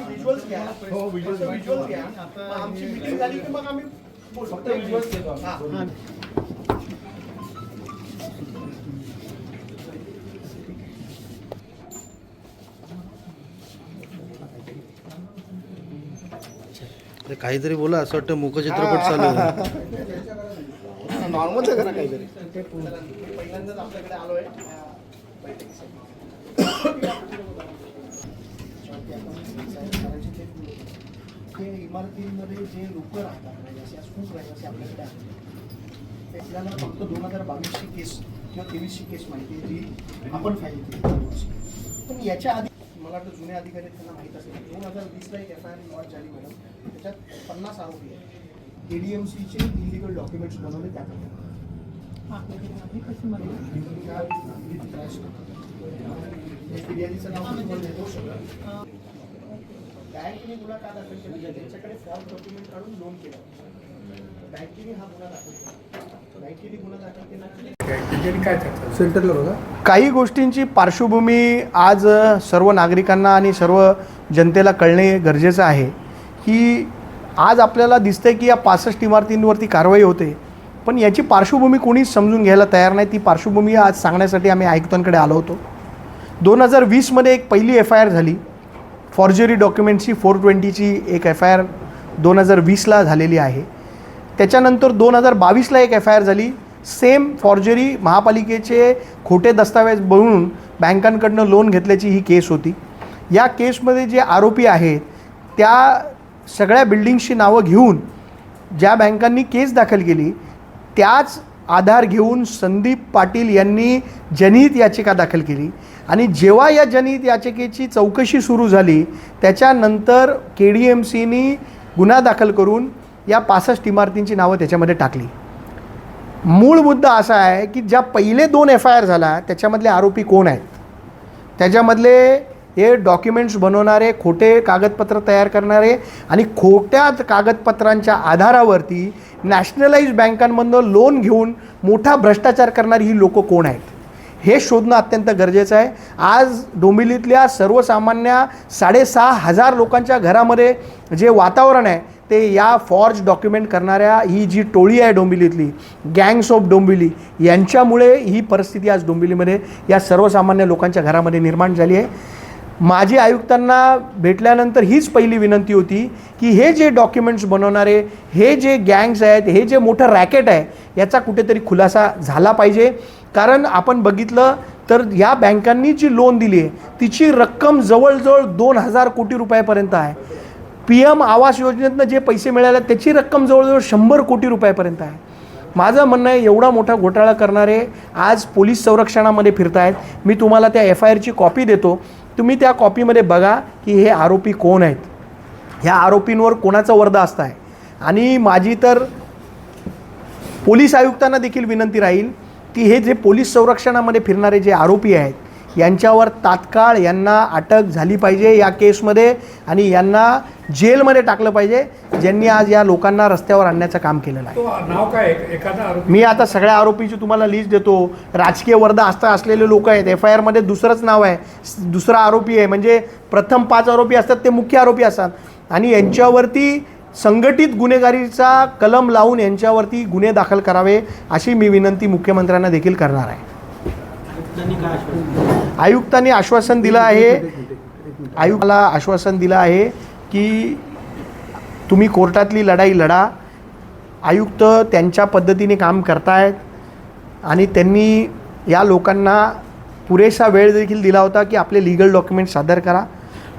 Visuals घ्या. हो, visuals घ्या. आमची मीटिंग झाली की मग आम्ही फक्त विज्युअल्स घेतो. हां. काहीतरी बोला, असं वाटतं मुखचित्रपट चालू आहे. नॉर्मल करा काहीतरी. पहिल्यांदाच आपल्याकडे आलोय हे इमारतींमध्ये जे लोक राहतात खूप रहिवासी आपल्याकडे आहेत. आपल्याला फक्त 2022ची केस किंवा 23ची केस माहिती आहे जी आपण फाईल केली. पण याच्या आधी मला वाटतं जुने अधिकारी त्यांना माहीत असेल 2020ला एक FIR लॉन्च झाली मॅडम. त्याच्यात 50 आरोपी आहेत. ADMCचे इलिगल डॉक्युमेंट्स बनवले त्याकडे फिर्यादीचं नाव तुम्हाला देतो सगळं. बँकेने गुन्हा का दाखल केला? त्यांच्याकडे फॉर्म डॉक्युमेंट काढून लोन केलं. बँकेने हा गुन्हा दाखल केला. बँकेने गुन्हा दाखल केला. सेंटरला बघा. काही गोष्टींची पार्श्वभूमी आज सर्व नागरिकांना आणि सर्व जनतेला कळणे गरजेचं आहे की आज आपल्याला दिसतंय की या 65 इमारतींवरती कारवाई होते, पण याची पार्श्वभूमी कोणीच समजून घ्यायला तयार नाही. ती पार्श्वभूमी आज सांगण्यासाठी आम्ही आयुक्तांकडे आलो होतो. 2020मध्ये एक पहिली FIR झाली. फॉर्जरी डॉक्युमेंटची 420ची एक FIR 2020ला झालेली आहे. त्याच्यानंतर 2022ला एक FIR झाली. सेम फॉर्जरी महापालिकेचे खोटे दस्तावेज बनवून बँकांकडनं लोन घेतल्याची ही केस होती. या केसमध्ये जे आरोपी आहेत त्या सगळ्या बिल्डिंग्सची नावं घेऊन ज्या बँकांनी केस दाखल केली त्याच आधार घेऊन संदीप पाटील यांनी जनहित याचिका दाखल केली. आणि जेव्हा या जनहित याचिकेची चौकशी सुरू झाली त्याच्यानंतर KDMCनी गुन्हा दाखल करून या 65 इमारतींची नावं त्याच्यामध्ये टाकली. मूळ मुद्दा असा आहे की ज्या पहिले 2 FIR झाला त्याच्यामधले आरोपी कोण आहेत, त्याच्यामधले हे डॉक्युमेंट्स बनवणारे, खोटे कागदपत्र तयार करणारे आणि खोट्या कागदपत्रांच्या आधारावरती नॅशनलाइज बँकांमधनं लोन घेऊन मोठा भ्रष्टाचार करणारी ही लोकं कोण आहेत हे शोधणं अत्यंत गरजेचं आहे. आज डोंबिवलीतल्या सर्वसामान्य 6,500 लोकांच्या घरामध्ये जे वातावरण आहे ते या फॉर्ज डॉक्युमेंट करणाऱ्या ही जी टोळी आहे डोंबिवलीतली, गँग्स ऑफ डोंबिवली, यांच्यामुळे ही परिस्थिती आज डोंबिवलीमध्ये या सर्वसामान्य लोकांच्या घरामध्ये निर्माण झाली आहे. माजी आयुक्तांना भेटल्यानंतर हीच पहिली विनंती होती की हे जे डॉक्युमेंट्स बनवणारे, हे जे गँग्स आहेत, हे जे मोठं रॅकेट आहे याचा कुठेतरी खुलासा झाला पाहिजे. कारण आपण बघितलं तर या बँकांनी जी लोन दिली आहे तिची रक्कम जवळजवळ 2,000 कोटी रुपयापर्यंत आहे. PM आवास योजनेतनं जे पैसे मिळाले त्याची रक्कम जवळजवळ 100 कोटी रुपयापर्यंत आहे. माझं म्हणणं आहे एवढा मोठा घोटाळा करणारे आज पोलीस संरक्षणामध्ये फिरत आहेत. मी तुम्हाला त्या FIRची कॉपी देतो, तुम्ही त्या कॉपीमध्ये बघा की हे आरोपी कोण आहेत, ह्या आरोपींवर कोणाचा वर्दा असतं आहे. आणि माझी तर पोलीस आयुक्तांना देखील विनंती राहील की हे जे पोलीस संरक्षणामध्ये फिरणारे जे आरोपी आहेत यांच्यावर तात्काळ यांना अटक झाली पाहिजे या केसमध्ये आणि यांना जेलमध्ये टाकलं पाहिजे ज्यांनी आज या लोकांना रस्त्यावर आणण्याचं काम केलेलं आहे. नाव काय एखादा आरोपी? मी आता सगळ्या आरोपीची तुम्हाला लिस्ट देतो. राजकीय वर्धा असलेले लोक आहेत. FIR मध्ये दुसरंच नाव आहे, दुसरा आरोपी आहे. म्हणजे प्रथम 5 आरोपी असतात ते मुख्य आरोपी असतात आणि यांच्यावरती संघटित गुन्हेगारीचा कलम लावून यांच्यावरती गुन्हे दाखल करावे अशी मी विनंती मुख्यमंत्र्यांना देखील करणार आहे. आयुक्तांनी आश्वासन दिलं आहे, आयुक्ताला आश्वासन दिलं आहे की तुम्ही कोर्टातली लढाई लढा. आयुक्त त्यांच्या पद्धतीने काम करतायत आणि त्यांनी या लोकांना पुरेसा वेळ देखील दिला होता की आपले लीगल डॉक्युमेंट सादर करा.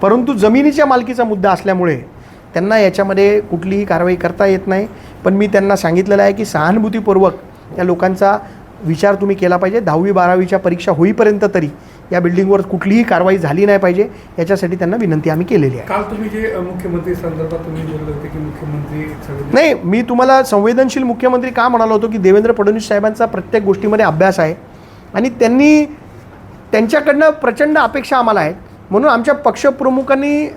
परंतु जमिनीच्या मालकीचा मुद्दा असल्यामुळे त्यांना याच्यामध्ये कुठलीही कारवाई करता येत नाही. पण मी त्यांना सांगितलेलं आहे की सहानुभूतीपूर्वक या लोकांचा विचार तुम्ही केला पाहिजे. 10वी 12वीच्या परीक्षा होईपर्यंत तरी या बिल्डिंगवर कुठलीही कारवाई झाली नाही पाहिजे याच्यासाठी त्यांना विनंती आम्ही केलेली आहे. काल तुम्ही जे मुख्यमंत्री संदर्भात तुम्ही बोलले होते की मुख्यमंत्री नाही, मी तुम्हाला संवेदनशील मुख्यमंत्री का म्हणालो होतो की देवेंद्र फडणवीस साहेबांचा प्रत्येक गोष्टीमध्ये अभ्यास आहे आणि त्यांच्याकडनं प्रचंड अपेक्षा आम्हाला आहेत. म्हणून आमच्या पक्षप्रमुखांनी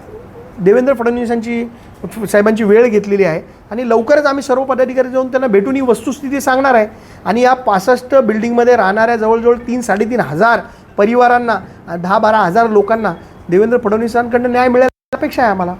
देवेंद्र फडणवीसांची साहेबांची वेळ घेतलेली आहे आणि लवकरच आम्ही सर्व पदाधिकारी जाऊन त्यांना भेटून ही वस्तुस्थिती सांगणार आहे. आणि या 65 बिल्डिंगमध्ये राहणाऱ्या जवळजवळ 3-3.5 हजार परिवारांना 10-12 हजार लोकांना देवेंद्र फडणवीसांकडनं न्याय मिळायला अपेक्षा आहे आम्हाला.